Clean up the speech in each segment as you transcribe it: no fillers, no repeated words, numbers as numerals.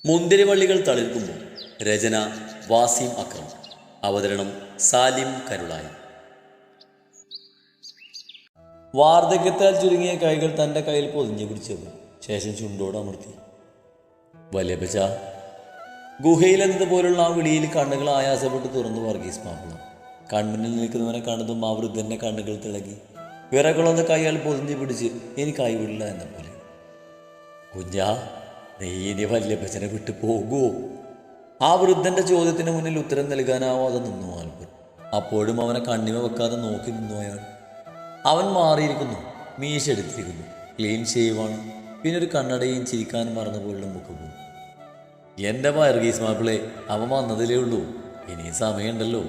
മുന്തിരിവള്ളികൾ തളിർക്കുമ്പോൾ. രചന വാസിം അക്രം. അവതരണം സാലിം കരുളായി. വാർദ്ധക്യത്താൽ ചുരുങ്ങിയ കൈകൾ തൻ്റെ കയ്യിൽ പൊതിഞ്ഞു പിടിച്ചത് ശേഷം ചുണ്ടോട് അമർത്തി. വല്യപ്പച്ച. ഗുഹയിൽ എന്നതുപോലുള്ള ആ വിളിയിൽ കണ്ണുകൾ ആയാസപ്പെട്ട് തുറന്നു വർഗീസ് മാപ്പിള. കൺമുന്നിൽ നിൽക്കുന്നവനെ കണ്ടതും ആ വൃദ്ധൻ്റെ കണ്ണുകൾ തിളങ്ങി. വിറകുളന്ന കൈയാൽ പൊതിഞ്ഞു പിടിച്ച് ഇനി കൈവിടില്ല എന്ന പോലെ. കുഞ്ഞാ, നീ ഇനി വല്യപ്പച്ചനെ വിട്ടു പോകുമോ? ആ വൃദ്ധൻ്റെ ചോദ്യത്തിന് മുന്നിൽ ഉത്തരം നൽകാനാവാതെ നിന്നു ആൽബർട്ട്. അപ്പോഴും അവനെ കണ്ണിമ വെക്കാതെ നോക്കി നിന്നു അയാൾ. അവൻ മാറിയിരിക്കുന്നു, മീശ എടുത്തിരിക്കുന്നു, ക്ലീൻ ഷേവാണ്, പിന്നെ ഒരു കണ്ണടയും ചിരിക്കാനും മറന്നുപോലുള്ള മുഖവും. എൻ്റെ വർഗീസ് മാപ്പിളെ, അവൻ വന്നതിലേ ഉള്ളൂ, ഇനി സമയമുണ്ടല്ലോ.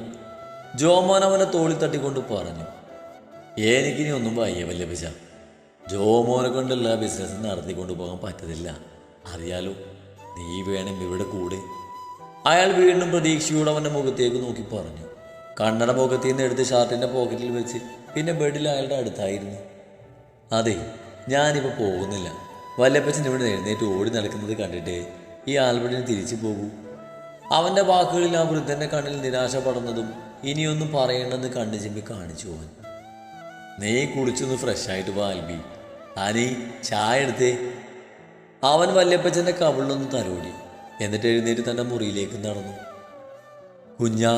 ജോമോൻ അവനെ തോളിൽ തട്ടിക്കൊണ്ട് പറഞ്ഞു. എനിക്കിനി ഒന്നും വയ്യ വല്യപ്പച്ച. ജോമോനെ കൊണ്ടുള്ള ബിസിനസ് നടത്തിക്കൊണ്ടു പോകാൻ പറ്റത്തില്ല, അറിയാലോ. നീ വേണം ഇവിടെ കൂടെ. അയാൾ വീണ്ടും പ്രതീക്ഷയോടെ അവൻ്റെ മുഖത്തേക്ക് നോക്കി പറഞ്ഞു. കണ്ണട മുഖത്തിൽ നിന്ന് എടുത്ത് ഷർട്ടിൻ്റെ പോക്കറ്റിൽ വെച്ച് പിന്നെ ബെഡിൽ അയാളുടെ അടുത്തായിരുന്നു. അതെ, ഞാനിപ്പോൾ പോകുന്നില്ല. വല്യപ്പച്ചൻ ഇവിടെ എഴുന്നേറ്റ് ഓടി നടക്കുന്നത് കണ്ടിട്ടേ ഈ ആൽബർട്ടിന് തിരിച്ചു പോകൂ. അവൻ്റെ വാക്കുകളിൽ ആ വൃദ്ധൻ്റെ കണ്ണിൽ നിരാശ പടർന്നതും ഇനിയൊന്നും പറയേണ്ടെന്ന് കണ്ണു ചിമ്മി കാണിച്ചു പോവാൻ. നീ കുളിച്ചൊന്ന് ഫ്രഷായിട്ട് പോ ആൽബി. ആനി, ചായ എടുത്തേ. അവൻ വല്യപ്പച്ചൻ്റെ കവിളിലൊന്ന് തലോടി. എന്നിട്ട് എഴുന്നേറ്റ് തൻ്റെ മുറിയിലേക്ക് നടന്നു. കുഞ്ഞാ.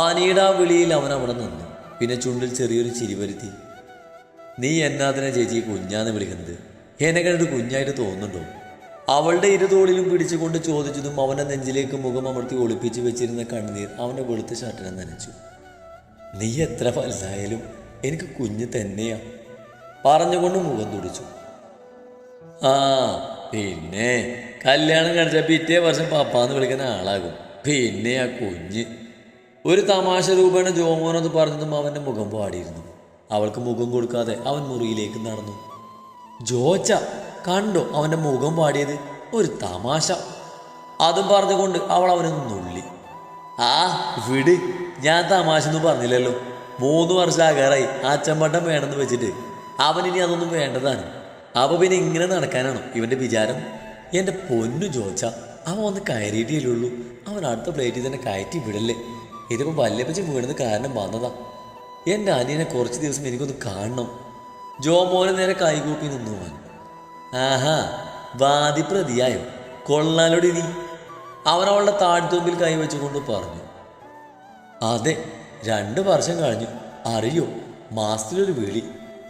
ആനിയുടെ ആ വിളിയിൽ അവൻ അവിടെ നിന്നു. പിന്നെ ചുണ്ടിൽ ചെറിയൊരു ചിരി വരുത്തി. നീ എന്നാത്തിനെ ചേച്ചി കുഞ്ഞാന്ന് വിളിക്കുന്നത്? എന്നെ കണ്ടിട്ട് കുഞ്ഞായിട്ട് തോന്നുന്നുണ്ടോ? അവളുടെ ഇരുതോളിലും പിടിച്ചുകൊണ്ട് ചോദിച്ചതും അവൻ്റെ നെഞ്ചിലേക്ക് മുഖം അമർത്തി ഒളിപ്പിച്ച് വെച്ചിരുന്ന കണ്ണുനീർ അവൻ്റെ വെളുത്ത ഷർട്ടിനെ നനച്ചു. നീ എത്ര വലുതായാലും എനിക്ക് കുഞ്ഞ് തന്നെയാ, പറഞ്ഞുകൊണ്ട് മുഖം തുടിച്ചു. ആ പിന്നെ കല്യാണം കഴിച്ച പിറ്റേ വർഷം പപ്പാന്ന് വിളിക്കുന്ന ആളാകും. പിന്നെ ആ കുഞ്ഞ്. ഒരു തമാശ രൂപേണ ജോമോനത് പറഞ്ഞതും അവൻ്റെ മുഖം പാടിയിരുന്നു. അവൾക്ക് മുഖം കൊടുക്കാതെ അവൻ മുറിയിലേക്ക് നടന്നു. ജോച്ച, കണ്ടോ അവൻ്റെ മുഖം പാടിയത്? ഒരു തമാശ. അതും പറഞ്ഞുകൊണ്ട് അവൾ അവനൊന്ന് നുള്ളി. ആ വിട്, ഞാൻ തമാശ ഒന്നും പറഞ്ഞില്ലല്ലോ. 3 വർഷം ആകാറായി അച്ചമ്പട്ടം വേണമെന്ന് വെച്ചിട്ട്. അവനിനി അതൊന്നും വേണ്ടതാണ്. അപ്പോൾ പിന്നെ ഇങ്ങനെ നടക്കാനാണോ ഇവൻ്റെ വിചാരം? എൻ്റെ പൊന്നു ജോച്ച, അവൻ ഒന്ന് കയറിയിട്ടേയുള്ളൂ. അവൻ അടുത്ത പ്ലേറ്റിൽ തന്നെ കയറ്റി വിടല്ലേ. ഇതിപ്പോൾ വല്യപ്പച്ചൻ വീണത് കാരണം വന്നതാ. എൻ്റെ അനിയനെ കുറച്ച് ദിവസം എനിക്കൊന്ന് കാണണം. ജോമോനെ നേരെ കൈകൂപ്പി നിന്നു പോവാൻ. ആഹാ, വാദി പ്രതിയായോ? കൊള്ളാലോടി നീ. അവനവളുടെ താഴ്ത്തുമ്പിൽ കൈവച്ചുകൊണ്ട് പറഞ്ഞു. അതെ, 2 വർഷം കഴിഞ്ഞു. അറിയോ, മാസത്തിലൊരു വിളി.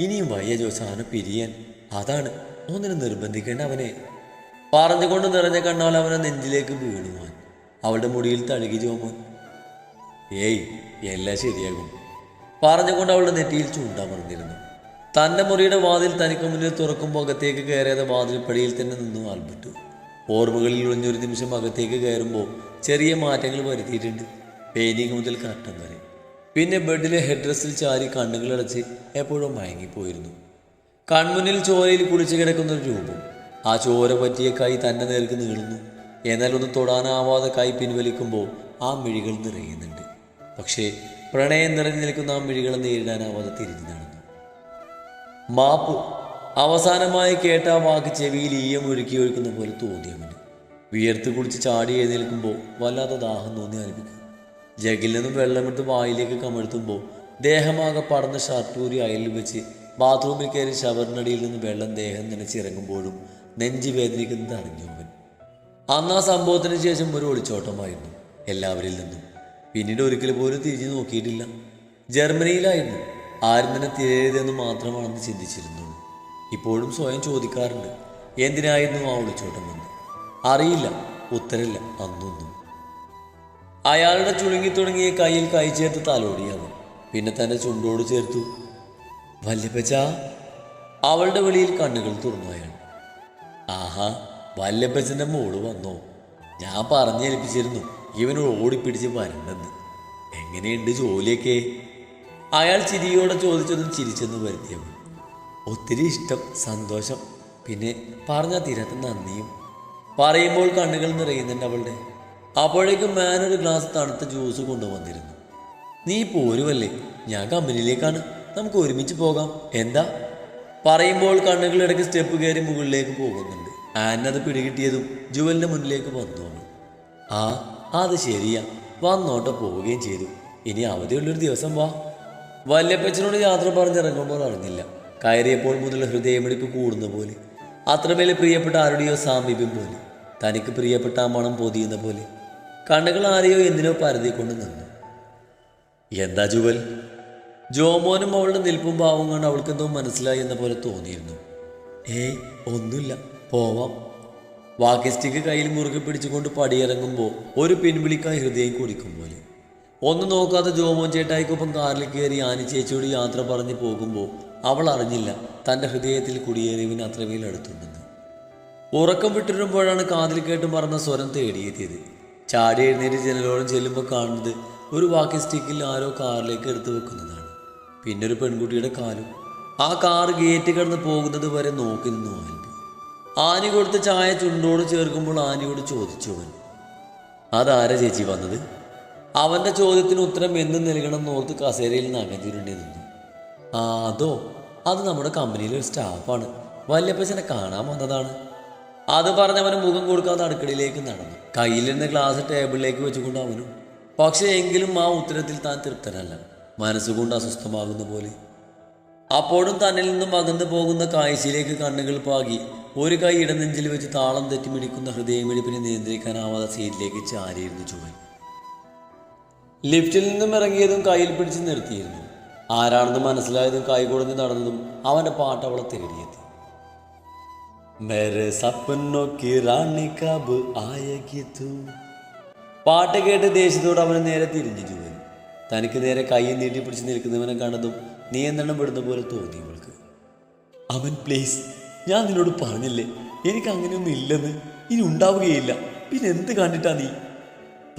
ഇനിയും വയ്യ ജോസ് അവനെ പിരിയാൻ. അതാണ് ഒന്നിനെ നിർബന്ധിക്കേണ്ട അവനെ. പറഞ്ഞുകൊണ്ട് നിറഞ്ഞ കണ്ണാൽ അവനെ നെഞ്ചിലേക്ക് വീണുവാൻ. അവളുടെ മുടിയിൽ തഴുകി ജോമോൻ. ഏയ്, എല്ലാം ശരിയാകും പറഞ്ഞുകൊണ്ട് അവളുടെ നെറ്റിയിൽ ചൂണ്ടാമർന്നിരുന്നു. തൻ്റെ മുറിയുടെ വാതിൽ തനിക്ക് മുന്നിൽ തുറക്കുമ്പോൾ അകത്തേക്ക് കയറിയത് വാതിൽപ്പടിയിൽ തന്നെ നിന്നു ആൽബർട്ട്. ഓർമ്മകളിൽ ഒളിഞ്ഞൊരു നിമിഷം അകത്തേക്ക് കയറുമ്പോൾ ചെറിയ മാറ്റങ്ങൾ വരുത്തിയിട്ടുണ്ട്. പെയിന്റിങ് മുതൽ കർട്ടൻ വരെ. പിന്നെ ബെഡിലെ ഹെഡ് ഡ്രസ്സിൽ ചാരി കണ്ണുകളടച്ച് എപ്പോഴും മയങ്ങിപ്പോയിരുന്നു. കൺമുന്നിൽ ചോരയിൽ കുളിച്ചു കിടക്കുന്ന ഒരു രൂപം. ആ ചോര പറ്റിയ കൈ തന്നെ നേർക്ക് നീളുന്നു. എന്നാൽ ഒന്ന് തൊടാനാവാതെ കൈ പിൻവലിക്കുമ്പോൾ ആ മിഴികൾ നിറയുന്നുണ്ട്. പക്ഷേ പ്രണയം നിറഞ്ഞു നിൽക്കുന്ന ആ മിഴികളെ നേരിടാനാവാതെ തിരിഞ്ഞു നടന്നു. മാപ്പ്. അവസാനമായി കേട്ട ആ വാക്ക് ചെവിയിൽ ഈയം ഒഴുക്കി ഒഴുക്കുന്ന പോലെ തോന്നിയവന്. വിയർത്ത് കുടിച്ച് ചാടി എഴുന്നേൽക്കുമ്പോൾ വല്ലാതെ ദാഹം തോന്നി ആരംഭിക്കും. ജഗിൽ നിന്നും വെള്ളമെടുത്ത് വായിലേക്ക് കമഴ്ത്തുമ്പോൾ ദേഹമാകെ പടർന്ന ഷർട്ടൂരി അയലിൽ വെച്ച് ബാത്റൂമിൽ കയറി ഷവറിനടിയിൽ നിന്ന് വെള്ളം ദേഹം നനച്ചിറങ്ങുമ്പോഴും നെഞ്ചി വേദനിക്കുന്നത് അറിഞ്ഞു അവൻ. അന്ന് ആ സംഭവത്തിന് ശേഷം ഒരു ഒളിച്ചോട്ടമായിരുന്നു എല്ലാവരിൽ നിന്നും. പിന്നീട് ഒരിക്കൽ പോലും തിരിഞ്ഞു നോക്കിയിട്ടില്ല. ജർമ്മനിയിലായിരുന്നു. ആരും തന്നെ തിരയരുതെന്ന് മാത്രമാണെന്ന് ചിന്തിച്ചിരുന്നുള്ളൂ. ഇപ്പോഴും സ്വയം ചോദിക്കാറുണ്ട്, എന്തിനായിരുന്നു ആ ഒളിച്ചോട്ടം എന്ന്. അറിയില്ല, ഉത്തരമില്ല അന്നൊന്നും. അയാളുടെ ചുളുങ്ങി തുടങ്ങിയ കയ്യിൽ കൈ ചേർത്ത് തലോടിയാവും. പിന്നെ തൻ്റെ ചുണ്ടോട് ചേർത്തു. വല്യപ്പച്ച. അവളുടെ വെളിയിൽ കണ്ണുകൾ തുറന്നു അയാൾ. ആഹാ, വല്യപ്പച്ചൻ്റെ മോള് വന്നോ? ഞാൻ പറഞ്ഞേൽപ്പിച്ചിരുന്നു ഇവനോട് ഓടിപ്പിടിച്ച് വരണ്ടെന്ന്. എങ്ങനെയുണ്ട് ജോലിയൊക്കെ? അയാൾ ചിരിയോടെ ചോദിച്ചതും ചിരിച്ചെന്ന് വരുത്തിയവൾ. ഒത്തിരി ഇഷ്ടം, സന്തോഷം, പിന്നെ പറഞ്ഞാൽ തീരാത്ത നന്ദിയും. പറയുമ്പോൾ കണ്ണുകൾ നിറയുന്നുണ്ട് അവളുടെ. അപ്പോഴേക്കും മാൻ ഒരു ഗ്ലാസ് തണുത്ത ജ്യൂസ് കൊണ്ടുവന്നിരുന്നു. നീ പോരുവല്ലേ? ഞാൻ കമ്പനിയിലേക്കാണ്, നമുക്ക് ഒരുമിച്ച് പോകാം, എന്താ? പറയുമ്പോൾ കണ്ണുകളിടയ്ക്ക് സ്റ്റെപ്പ് കയറി മുകളിലേക്ക് പോകുന്നുണ്ട്. ആനത് പിടികിട്ടിയതും ജുവലിന്റെ മുന്നിലേക്ക് വന്നു അവൾ. ആ അത് ശരിയാ, വന്നോട്ടെ പോവുകയും ചെയ്തു. ഇനി അവധിയുള്ളൊരു ദിവസം വാ. വല്യപ്പച്ചനോട് യാത്ര പറഞ്ഞിറങ്ങുമ്പോൾ അറിഞ്ഞില്ല, കയറിയപ്പോൾ മുതൽ ഹൃദയമിടിപ്പ് കൂടുന്ന പോലെ, അത്രമേൽ പ്രിയപ്പെട്ട ആരുടെയോ സാമീപ്യം പോലെ, തനിക്ക് പ്രിയപ്പെട്ട ആ മണം പൊതിയുന്ന പോലെ. കണ്ണുകൾ ആരെയോ എന്തിനോ പരതിക്കൊണ്ട് നിന്നു. എന്താ ജുവൽ? ജോമോനും അവളുടെ നിൽപ്പും ഭാവം കണ്ട് അവൾക്കെന്തോ മനസ്സിലായി എന്ന പോലെ തോന്നിയിരുന്നു. ഏയ് ഒന്നുമില്ല, പോവാം. വാക്കി സ്റ്റിക്ക് കയ്യിൽ മുറുകെ പിടിച്ചുകൊണ്ട് പടിയിറങ്ങുമ്പോൾ ഒരു പിൻവിളിക്കായി ഹൃദയം കുടിക്കും പോലെ. ഒന്നും നോക്കാതെ ജോമോൻ ചേട്ടായിക്കൊപ്പം കാറിൽ കയറി ആനി ചേച്ചിയോട് യാത്ര പറഞ്ഞ് പോകുമ്പോൾ അവൾ അറിഞ്ഞില്ല തൻ്റെ ഹൃദയത്തിൽ കുടിയേറിയവന് അത്രമേൽ അടുത്തുണ്ടെന്ന്. ഉറക്കം വിട്ടിരുമ്പോഴാണ് കാതിൽ കേട്ട് മറന്ന സ്വരം തേടിയെത്തിയത്. ചാടി എഴുന്നേറ്റ് ജനലോളം ചെല്ലുമ്പോൾ കാണുന്നത് ഒരു വാക്കി സ്റ്റിക്കിൽ ആരോ കാറിലേക്ക് എടുത്തു വെക്കുന്നതാണ്. പിന്നൊരു പെൺകുട്ടിയുടെ കാലും. ആ കാറ് ഗേറ്റ് കടന്ന് പോകുന്നത് വരെ നോക്കി നിന്നു ആൽബി. ആനി കൊടുത്ത ചായ ചുണ്ടോട് ചേർക്കുമ്പോൾ ആനിയോട് ചോദിച്ചു അവൻ, അതാരാ ചേച്ചി വന്നത്? അവൻ്റെ ചോദ്യത്തിന് ഉത്തരം എന്ത് നൽകണം എന്നോർത്ത് കസേരയിൽ നഗഞ്ചുരുണ്ടി നിന്നു. അതോ, അത് നമ്മുടെ കമ്പനിയിലെ ഒരു സ്റ്റാഫാണ്, വല്യപ്പച്ചനെ കാണാൻ വന്നതാണ്. അത് പറഞ്ഞവന് മുഖം കൊടുക്കാതെ അടുക്കളയിലേക്ക് നടന്നു. കയ്യിലിരുന്ന ഗ്ലാസ് ടേബിളിലേക്ക് വെച്ചുകൊണ്ട് അവനും. പക്ഷേ എങ്കിലും ആ ഉത്തരത്തിൽ താൻ തൃപ്തനല്ല, മനസ്സുകൊണ്ട് അസ്വസ്ഥമാകുന്ന പോലെ. അപ്പോഴും തന്നിൽ നിന്നും അകന്നു പോകുന്ന കാഴ്ചയിലേക്ക് കണ്ണുകൾ പാകി ഒരു കൈ ഇടനെഞ്ചിൽ വെച്ച് താളം തെറ്റിമിടിക്കുന്ന ഹൃദയമിടിപ്പിനെ നിയന്ത്രിക്കാനാവാതെ സീറ്റിലേക്ക് ചാരിയിരുന്നു ജുവൽ. ലിഫ്റ്റിൽ നിന്നും ഇറങ്ങിയതും കയ്യിൽ പിടിച്ച് നിർത്തിയിരുന്നു. ആരാണെന്ന് മനസ്സിലായതും കൈകൊടുന്ന് നടന്നതും അവൻ്റെ പാട്ട് അവളെ തേടിയെത്തി. മേരെ സപ്പനോ കി റാണി കബ് ആയേഗി തൂ. പാട്ട് കേട്ട് ദേഷ്യത്തോട് അവന് നേരെ തിരിഞ്ഞു ജുവൽ. തനിക്ക് നേരെ കൈ നീട്ടി പിടിച്ച് നിൽക്കുന്നവനെ കണ്ടതും നിയന്ത്രണം വിടുന്ന പോലെ തോന്നി അവൾക്ക്. അവൻ പ്ലീസ്, ഞാൻ നിന്നോട് പറഞ്ഞില്ലേ എനിക്ക് അങ്ങനെയൊന്നും ഇല്ലെന്ന്, ഇനി ഉണ്ടാവുകയില്ല. പിന്നെ എന്ത് കണ്ടിട്ടാ നീ?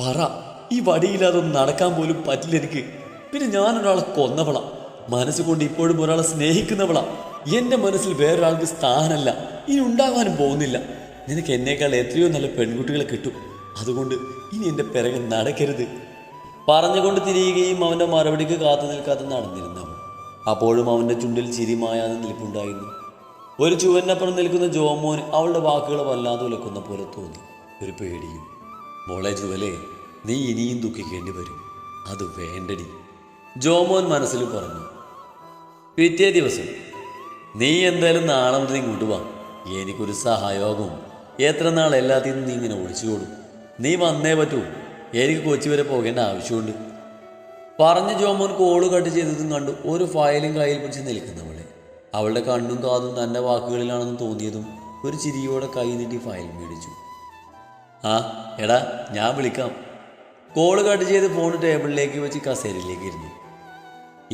പറ, ഈ വടിയില്ലാതെ ഒന്നും നടക്കാൻ പോലും പറ്റില്ല എനിക്ക്. പിന്നെ ഞാനൊരാളെ കൊന്നവളാ, മനസ്സുകൊണ്ട് ഇപ്പോഴും ഒരാളെ സ്നേഹിക്കുന്നവളാ. എൻ്റെ മനസ്സിൽ വേറൊരാൾക്ക് സ്ഥാനമല്ല, ഇനി ഉണ്ടാകാനും പോകുന്നില്ല. നിനക്ക് എന്നേക്കാൾ എത്രയോ നല്ല പെൺകുട്ടികളെ കിട്ടും, അതുകൊണ്ട് ഇനി എൻ്റെ പിറകെ നടക്കരുത്. പറഞ്ഞുകൊണ്ട് തിരിയുകയും അവൻ്റെ മറുപടിക്ക് കാത്തു നിൽക്കാതെ നടന്നിരുന്നവൻ. അപ്പോഴും അവൻ്റെ ചുണ്ടിൽ ചിരി മായാതെ നിൽപ്പുണ്ടായിരുന്നു. ഒരു ചുവന്നപ്പുറം നിൽക്കുന്ന ജോമോൻ അവളുടെ വാക്കുകൾ വല്ലാതെ ഉലക്കുന്ന പോലെ തോന്നി, ഒരു പേടിയും. മോളെ ജുവലേ, നീ ഇനിയും ദുഃഖിക്കേണ്ടി വരും, അത് വേണ്ടടി, ജോമോൻ മനസ്സിൽ പറഞ്ഞു. പിറ്റേ ദിവസം, നീ എന്തായാലും നാളെ മുതൽ ഇങ്ങോട്ട് വാ, എനിക്കൊരു സഹയോഗവും. എത്ര നാൾ എല്ലാത്തിനും നീ ഇങ്ങനെ ഒളിച്ചുകൊടും? നീ വന്നേ പറ്റൂ, എനിക്ക് കൊച്ചി വരെ പോകേണ്ട ആവശ്യമുണ്ട്. പറഞ്ഞ് ജോമോൻ കോള് കട്ട് ചെയ്തതും കണ്ടു ഒരു ഫയലും കയ്യിൽ പിടിച്ച് നിൽക്കുന്നവളെ. അവളുടെ കണ്ണും കാതും തൻ്റെ വാക്കുകളിലാണെന്ന് തോന്നിയതും ഒരു ചിരിയോടെ കൈ നീട്ടി ഫയൽ മേടിച്ചു. ആ എടാ, ഞാൻ വിളിക്കാം. കോള് കട്ട് ചെയ്ത് ഫോൺ ടേബിളിലേക്ക് വെച്ച് കസേരയിലേക്ക് ഇരുന്നു.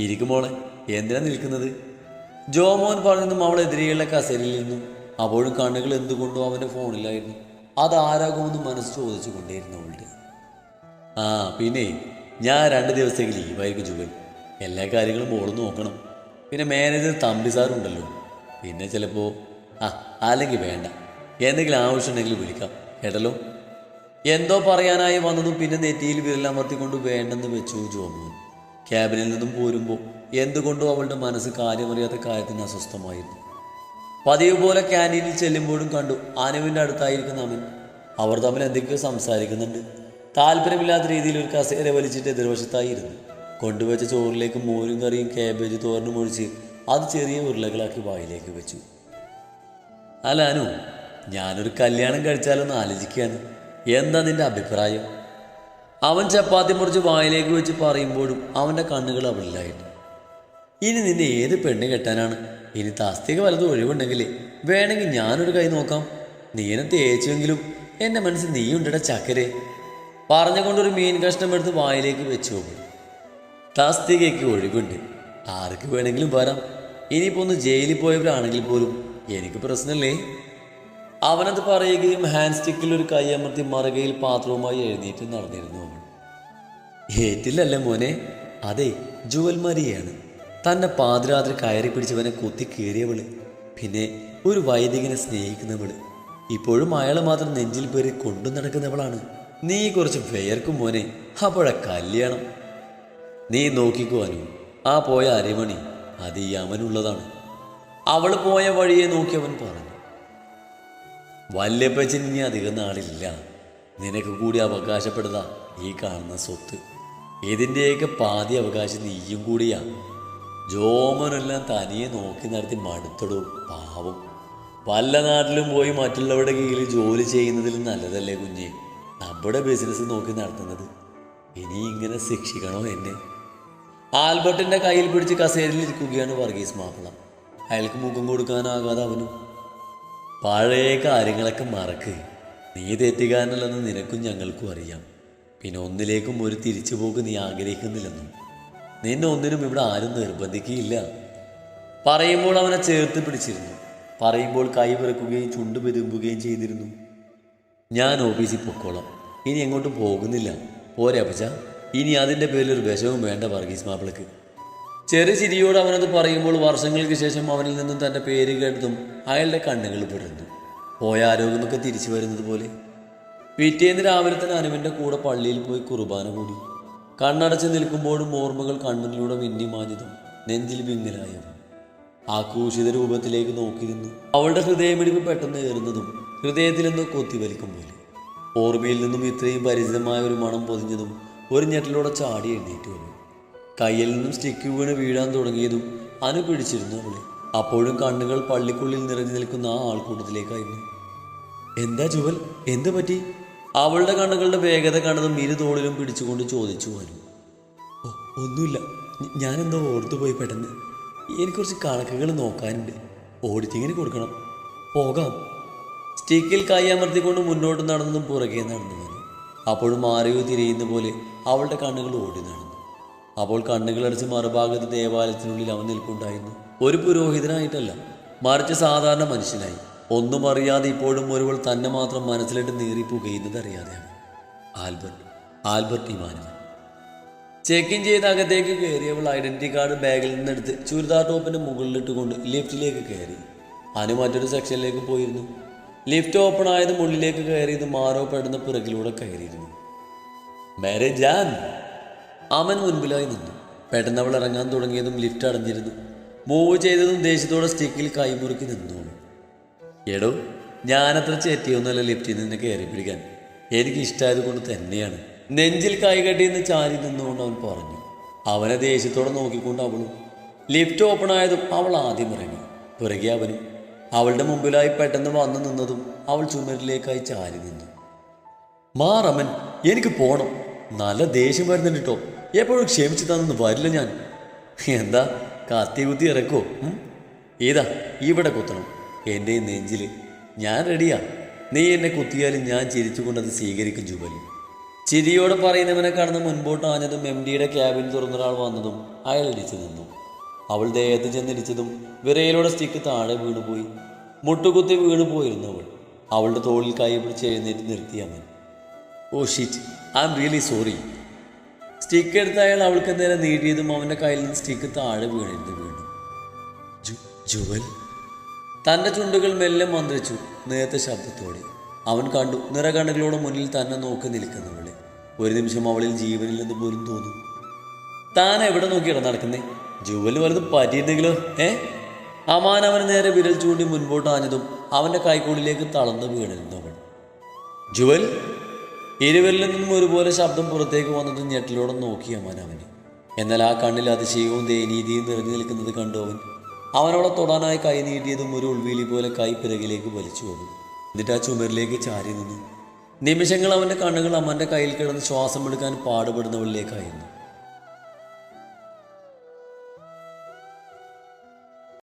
ഇരിക്കും മോളെ, എന്തിനാ നിൽക്കുന്നത്? ജോമോൻ പറഞ്ഞതും അവൾ എതിരെയുള്ള കസേരയിൽ നിന്നു. അപ്പോഴും കണ്ണുകൾ എന്തുകൊണ്ടും അവൻ്റെ ഫോണിലായിരുന്നു. അതാരാകുമെന്ന് മനസ്സ് ചോദിച്ചു കൊണ്ടേയിരുന്നു അവളുടെ. പിന്നെ ഞാൻ 2 ദിവസത്തേക്ക് ലീവായിരിക്കും ജുവൽ. എല്ലാ കാര്യങ്ങളും മോള് നോക്കണം. പിന്നെ മാനേജർ തമ്പി സാറുണ്ടല്ലോ. പിന്നെ ചിലപ്പോൾ അല്ലെങ്കിൽ വേണ്ട, എന്തെങ്കിലും ആവശ്യമുണ്ടെങ്കിൽ വിളിക്കാം കേട്ടല്ലോ. എന്തോ പറയാനായി വന്നതും പിന്നെ നെറ്റിയിൽ വിരലമർത്തിക്കൊണ്ട് വേണ്ടെന്ന് വെച്ചു ജോമോൻ. ക്യാബിനിൽ നിന്നും പോരുമ്പോൾ എന്തുകൊണ്ടോ അവളുടെ മനസ്സ് കാര്യമറിയാത്ത കാര്യത്തിന് അസ്വസ്ഥമായിരുന്നു. പതിവ് പോലെ ക്യാൻറ്റീനിൽ ചെല്ലുമ്പോഴും കണ്ടു അനുവിൻ്റെ അടുത്തായിരിക്കുന്ന അവൻ. അവർ തമ്മിൽ എന്തൊക്കെയോ സംസാരിക്കുന്നുണ്ട്. താല്പര്യമില്ലാത്ത രീതിയിൽ ഒരു കസേര വലിച്ചിട്ട് എതിർവശത്തായിരുന്നു. കൊണ്ടുവച്ച ചോറിലേക്ക് മോരും കറിയും കാബേജ് തോരനും ഒഴിച്ച് അത് ചെറിയ ഉരുളകളാക്കി വായിലേക്ക് വെച്ചു. അല്ല അനു, ഞാനൊരു കല്യാണം കഴിച്ചാലൊന്ന് ആലോചിക്കുകയാണ്, എന്താ നിന്റെ അഭിപ്രായം? അവൻ ചപ്പാത്തി മുറിച്ച് വായിലേക്ക് വെച്ച് പറയുമ്പോഴും അവൻ്റെ കണ്ണുകൾ അവളിലായിരുന്നു. ഇനി നിന്നെ ഏത് പെണ്ണ് കെട്ടാനാണ്? ഇനി തസ്തിക വലതും ഒഴിവുണ്ടെങ്കിൽ വേണമെങ്കിൽ ഞാനൊരു കൈ നോക്കാം. നീനെ തേച്ചെങ്കിലും എൻ്റെ മനസ്സിൽ നീയുണ്ടട ചക്കരെ. പറഞ്ഞുകൊണ്ടൊരു മീൻ കഷ്ണം എടുത്ത് വായിലേക്ക് വെച്ചു പോകും. തസ്തികയ്ക്ക് ഒഴിവുണ്ട്, ആർക്ക് വേണമെങ്കിലും വരാം. ഇനിയിപ്പോൾ ഒന്ന് ജയിലിൽ പോയവരാണെങ്കിൽ പോലും എനിക്ക് പ്രശ്നമല്ലേ? അവനത് പറയുകയും ഹാൻഡ് സ്റ്റിക്കിൽ ഒരു കൈ അമർത്തി മറുകയിൽ പാത്രവുമായി എഴുന്നേറ്റ് നടന്നിരുന്നു അവൻ. ഏറ്റില്ലല്ലേ മോനെ? അതെ, ജുവൽ മരിയാണ്. തന്നെ പാതിരാത്രി കയറി പിടിച്ചവനെ കുത്തി കയറിയവള്, പിന്നെ ഒരു വൈദികനെ സ്നേഹിക്കുന്നവള്, ഇപ്പോഴും അയാൾ മാത്രം നെഞ്ചിൽ പേര് കൊണ്ടു നടക്കുന്നവളാണ്. നീ കുറച്ച് വേർക്കും മോനെ, അപ്പോഴ കല്യാണം. നീ നോക്കിക്കുവാനു, ആ പോയ അരമണി അത് ഈ അവനുള്ളതാണ്. അവൾ പോയ വഴിയെ നോക്കി അവൻ പറഞ്ഞു. വല്യപ്പച്ചൻ ഇനി അധികം നാളില്ല. നിനക്ക് കൂടി അവകാശപ്പെടുന്ന ഈ കാണുന്ന സ്വത്ത്, ഇതിൻ്റെയൊക്കെ പാതി അവകാശം നീയും കൂടിയാ. ജോമനെല്ലാം തനിയെ നോക്കി നടത്തി മടുത്തടോ പാവം. വല്ല നാട്ടിലും പോയി മറ്റുള്ളവരുടെ കീഴിൽ ജോലി ചെയ്യുന്നതിലും നല്ലതല്ലേ കുഞ്ഞെ നമ്മുടെ ബിസിനസ് നോക്കി നടത്തുന്നത്. ഇനി ഇങ്ങനെ ശിക്ഷിക്കണോ എന്നെ? ആൽബർട്ടിൻ്റെ കയ്യിൽ പിടിച്ച് കസേരയിൽ ഇരിക്കുകയാണ് വർഗീസ് മാപ്പിള. അയാൾക്ക് മുഖം കൊടുക്കാനാകാതെ അവനും. പഴയ കാര്യങ്ങളൊക്കെ മറക്ക്. നീ തെറ്റുകാരനല്ലെന്ന് നിനക്കും ഞങ്ങൾക്കും അറിയാം. പിന്നെ ഒന്നിലേക്കും ഒരു തിരിച്ചുപോക്ക് നീ ആഗ്രഹിക്കുന്നില്ലെന്നും നിന്നെ ഒന്നിനും ഇവിടെ ആരും നിർബന്ധിക്കുകയില്ല. പറയുമ്പോൾ അവനെ ചേർത്ത് പിടിച്ചിരുന്നു. പറയുമ്പോൾ കൈ വിറക്കുകയും ചുണ്ട് പെരുമ്പുകയും ചെയ്തിരുന്നു. ഞാൻ ഓഫീസിൽ പൊക്കോളാം, ഇനി എങ്ങോട്ടും പോകുന്നില്ല. പോരെ അപ്പച്ച, ഇനി അതിൻ്റെ പേരിലൊരു വിഷവും വേണ്ട വർഗീസ് മാപ്പിളക്ക്. ചെറു ചിരിയോട് അവനത് പറയുമ്പോൾ വർഷങ്ങൾക്ക് ശേഷം അവനിൽ നിന്നും തൻ്റെ പേര് കേട്ടതും അയാളുടെ കണ്ണുകൾ പിടർന്നു. പോയ ആരോഗ്യമൊക്കെ തിരിച്ചു വരുന്നത് പോലെ. പിറ്റേന്ന് രാവിലെ തന്നെ അനുവിൻ്റെ കൂടെ പള്ളിയിൽ പോയി കുർബാന കൂടി. കണ്ണടച്ച് നിൽക്കുമ്പോഴും ഓർമ്മകൾ കൺമുന്നിലൂടെ മിന്നി മാഞ്ഞതും നെഞ്ചിൽ വിങ്ങലായവൻ ആക്രൂശിത രൂപത്തിലേക്ക് നോക്കിയിരുന്നു. അവളുടെ ഹൃദയമിടിപ്പ് പെട്ടെന്ന് ഏറുന്നതും ഹൃദയത്തിൽ നിന്ന് കൊത്തി വലിക്കും പോലെ. ഓർമ്മയിൽ നിന്നും ഇത്രയും പരിചിതമായ ഒരു മണം പൊതിഞ്ഞതും ഒരു ഞെട്ടലോടെ ചാടി എഴുന്നേറ്റ് വന്നു. കയ്യിൽ നിന്നും സ്റ്റിക്ക് വീണ് വീഴാൻ തുടങ്ങിയതും അനു പിടിച്ചിരുന്നു അവളെ. അപ്പോഴും കണ്ണുകൾ പള്ളിക്കുള്ളിൽ നിറഞ്ഞു നിൽക്കുന്ന ആ ആൾക്കൂട്ടത്തിലേക്കായിരുന്നു. എന്താ ജുവൽ, എന്ത് പറ്റി? അവളുടെ കണ്ണുകളുടെ വേഗത കണ്ടതും ഇരു തോളിലും പിടിച്ചുകൊണ്ട് ചോദിച്ചു അനു. ഒന്നുമില്ല, ഞാനെന്തോ ഓർത്തുപോയി പെട്ടെന്ന്. എനിക്ക് കുറച്ച് കണക്കുകൾ നോക്കാനുണ്ട്, ഓഡിറ്റിങ്ങിന് കൊടുക്കണം. പോകാം. സ്റ്റിക്കിൽ കൈ അമർത്തിക്കൊണ്ട് മുന്നോട്ട് നടന്നതും പുറകെ നടന്നു വന്നു. അപ്പോഴും ആരെയോ തിരയുന്ന പോലെ അവളുടെ കണ്ണുകൾ ഓടി നടന്നു. അപ്പോൾ കണ്ണുകളടച്ച് മറുഭാഗത്ത് ദേവാലയത്തിനുള്ളിൽ അവൻ നിൽപ്പുണ്ടായിരുന്നു. ഒരു പുരോഹിതനായിട്ടല്ല, മറിച്ച് സാധാരണ മനുഷ്യനായി. ഒന്നും അറിയാതെ ഇപ്പോഴും ഒരുവൾ തന്നെ മാത്രം മനസ്സിലിട്ട് നീറി പുകയുന്നത് അറിയാതെയാണ്. Albert Emmanuel. ചെക്ക് ഇൻ ചെയ്ത് അകത്തേക്ക് കയറിയവൾ ഐഡന്റിറ്റി കാർഡ് ബാഗിൽ നിന്നെടുത്ത് ചുരിദാർ ടോപ്പിന്റെ മുകളിലിട്ടുകൊണ്ട് ലിഫ്റ്റിലേക്ക് കയറി. അനു മറ്റൊരു സെക്ഷനിലേക്ക് പോയിരുന്നു. ലിഫ്റ്റ് ഓപ്പൺ ആയതും ഉള്ളിലേക്ക് കയറിയതും ആരോ പെടുന്ന പിറകിലൂടെ കയറിയിരുന്നു. മേരെ ജാൻ. അവൻ മുൻപിലായി നിന്നു. പെട്ടെന്ന് അവൾ ഇറങ്ങാൻ തുടങ്ങിയതും ലിഫ്റ്റ് അടഞ്ഞിരുന്നു. മൂവ് ചെയ്തതും ദേഷ്യത്തോടെ സ്റ്റിക്കിൽ കൈമുറുക്കി നിന്നു. എടോ, ഞാനത്ര ചെറ്റിയൊന്നുമല്ല ലിഫ്റ്റിൽ നിന്ന് കയറി പിടിക്കാൻ. എനിക്ക് ഇഷ്ടമായത് കൊണ്ട് തന്നെയാണ്. നെഞ്ചിൽ കൈകെട്ടിന്ന് ചാരി നിന്നുകൊണ്ട് അവൻ പറഞ്ഞു. അവനെ ദേഷ്യത്തോടെ നോക്കിക്കൊണ്ട് അവളും. ലിഫ്റ്റ് ഓപ്പൺ ആയതും അവൾ ആദ്യം ഇറങ്ങി. പിറകെ അവനും. അവളുടെ മുമ്പിലായി പെട്ടെന്ന് വന്നു നിന്നതും അവൾ ചുമരിലേക്കായി ചാരി നിന്നു. മാറമൻ, എനിക്ക് പോണം. നല്ല ദേഷ്യം വരുന്നുണ്ട് കേട്ടോ. എപ്പോഴും ക്ഷമിച്ചു തന്നൊന്നും വരില്ല ഞാൻ. എന്താ കത്തി കുത്തി ഇറക്കോ? ഏതാ ഇവിടെ കുത്തണം എൻ്റെ നെഞ്ചിൽ. ഞാൻ റെഡിയാ. നീ എന്നെ കുത്തിയാലും ഞാൻ ചിരിച്ചുകൊണ്ടത് സ്വീകരിക്കും ജുവലി. ചിരിയോടെ പറയുന്നവനെ കടന്ന് മുൻപോട്ട് ആഞ്ഞതും എം ഡിയുടെ ക്യാബിൻ തുറന്നൊരാൾ വന്നതും അയാൾ ഇടിച്ചു നിന്നു. അവൾ ദേഹത്ത് ചെന്നിടിച്ചതും വിറയിലൂടെ സ്റ്റിക്ക് താഴെ വീണുപോയി. മുട്ടുകുത്തി വീണുപോയിരുന്നു അവൾ. അവളുടെ തോളിൽ കൈ പിടിച്ച് എഴുന്നേറ്റ് നിർത്തി അവൻ. Oh shit, I am really sorry. Stick എടുത്ത അയാൾ അവൾക്ക് നേരെ നീട്ടിയതും അവൻ്റെ കയ്യിൽ നിന്ന് സ്റ്റിക്ക് താഴെ വീണിരുന്നു വീണു. ജുവൽ. തൻ്റെ ചുണ്ടുകൾ മെല്ലെ മന്ത്രിച്ചു നേരത്തെ ശബ്ദത്തോടെ. അവൻ കണ്ടു നിറകണ്ണുകളോട് മുന്നിൽ തന്നെ നോക്കി നിൽക്കുന്നവളെ. ഒരു നിമിഷം അവളിൽ ജീവനിൽ നിന്ന് പോലും തോന്നും. താൻ എവിടെ നോക്കിയിട നടക്കുന്നേ? ജുവൽ വലുത് പറ്റിയിരുന്നെങ്കിലോ? അമാൻ അവന് നേരെ വിരൽ ചൂണ്ടി മുൻപോട്ട് ആഞ്ഞതും അവൻ്റെ കൈക്കുള്ളിലേക്ക് തളർന്ന് വീണിരുന്നു അവൾ. ജുവൽ. ഇരുവരിൽ നിന്നും ഒരുപോലെ ശബ്ദം പുറത്തേക്ക് വന്നതും ഞെട്ടിലോടെ നോക്കി അമാൻ അവന്. എന്നാൽ ആ കണ്ണിൽ അതിശയവും ദയനീതിയും നിറഞ്ഞു നിൽക്കുന്നത് കണ്ടു അവനവളെ തൊടാനായി കൈ നീട്ടിയതും ഒരു ഉൾവീലി പോലെ കൈ പിറകിലേക്ക് വലിച്ചു വന്നു. എന്നിട്ട് ആ ചുമരിലേക്ക് ചാരി നിന്നു. നിമിഷങ്ങൾ അവൻ്റെ കണ്ണുകൾ അമ്മൻ്റെ കയ്യിൽ കിടന്ന് ശ്വാസം എടുക്കാൻ പാടുപെടുന്നവളിലേക്കായിരുന്നു.